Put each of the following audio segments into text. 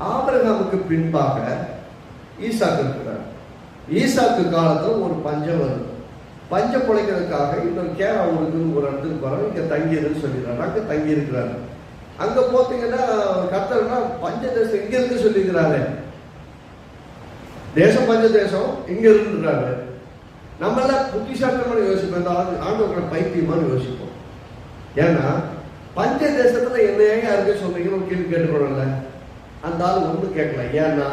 ஆபிரகாமுக்கு பின்பாக ஈசாக்கு இருக்கிறார். ஈசாக்கு காலத்துல ஒரு பஞ்சம் வருது. பஞ்சம் பிழைக்கிறதுக்காக இன்னொரு கேரா ஊருக்கு ஒரு இடத்துக்கு போறோம், இங்க தங்கிடுன்னு சொல்லிடுறாரு. அங்க தங்கி இருக்கிறாரு. அங்க போத்தீங்கன்னா கர்த்தர்னா பஞ்ச தேசம் இங்க இருக்கு சொல்லிக்கிறாரு. தேசம் பஞ்ச தேசம் இங்க இருக்குன்றாரு. நம்ம எல்லாம் புத்திசாலித்தமான யோசிப்போம், ஆண்டவர்களை பைத்தியமானு யோசிப்போம். ஏன்னா பஞ்ச தேசத்துல என்ன ஏங்க இருக்கு சொல்றீங்கன்னு கேள்வி கேட்டுக்கணும்ல. அந்த ஆள் ஒண்ணு கேட்கல. ஏன்னா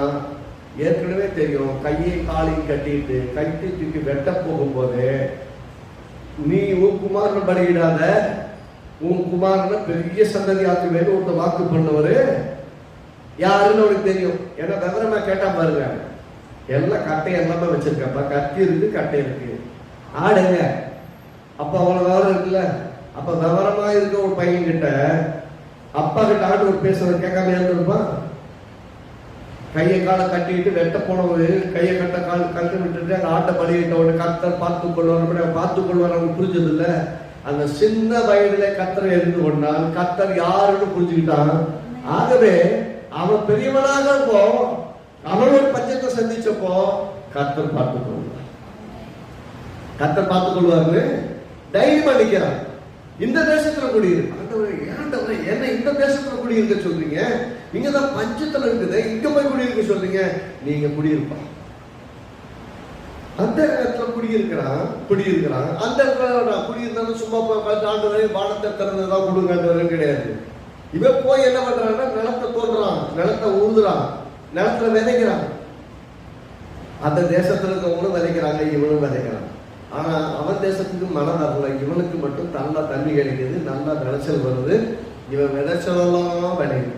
ஏற்கனவே தெரியும், கையை காலையும் கட்டிட்டு கட்டி தூக்கி வெட்ட போகும்போது நீ உன் குமாரனை பலியிடாத, உன் குமாரனை பெரிய சந்ததி ஆக்குவேன்னு ஒருத்த வாக்கு பண்ணவரு யாருன்னு அவனுக்கு தெரியும். ஏன்னா விவரமா கேட்டா பாருங்க, எல்லாம் கட்டை எல்லாமே வச்சிருக்கப்பா, கத்தி இருக்கு கட்டை இருக்கு, ஆடுங்க. அப்ப அவ்வளவு விவரம் இருக்குல்ல. அப்ப விவரமா இருக்க ஒரு பையன் கிட்ட அப்பா கிட்ட ஆண்டு ஒரு பேசுறத கேட்காம இருந்திருப்பான். கையை காலை கட்டிட்டு வெட்ட போனவரு கையை கட்ட கால் கட்டு விட்டுட்டு அந்த ஆட்டை பலியிட்ட உடனே கர்த்தர் பார்த்துக் கொள்வார் பார்த்துக் கொள்வார். அவனுக்கு புரிஞ்சது இல்ல. அந்த சின்ன வயதுல கர்த்தரை இருந்து கொண்டான். கர்த்தர் யாருன்னு புரிஞ்சுக்கிட்டான். ஆகவே அவன் பெரியவனாக போ, அவன் ஒரு பஞ்சத்தை சந்திச்சப்போ கர்த்தர் பார்த்துக் கொள்வார், கர்த்தர் பார்த்துக் கொள்வாரு தைரியம் அளிக்கிறான். இந்த தேசத்துல குடியிருக்கு. ஆண்டவரே என்ன இந்த தேசத்துல குடியிருக்க சொல்றீங்க? நீங்க தான் பஞ்சத்துல இருக்குது, இங்க போய் குடியிருக்க சொல்றீங்க. நீங்க குடியிருப்பான். அந்த இடத்துல குடியிருக்கிறான். அந்த இடத்துல குடியிருந்தாலும் சும்மா ஆண்டவரே வானத்தை திறந்துதான் கொடுங்க கிடையாது. இவன் போய் என்ன பண்றான்னா நிலத்தை தோன்றான், நிலத்தை ஊதுறான், நிலத்துல விதைக்கிறான். அந்த தேசத்துல இருக்கவங்களும் விதைக்கிறாங்க, இவனும் விதைக்கிறான். ஆனா அவன் தேசத்துக்கு மழை வரல, இவனுக்கு மட்டும் நல்லா தண்ணி கிடைக்குது, நல்லா விளைச்சல் வருது. இவன் விளைச்சலாம் விளையும்.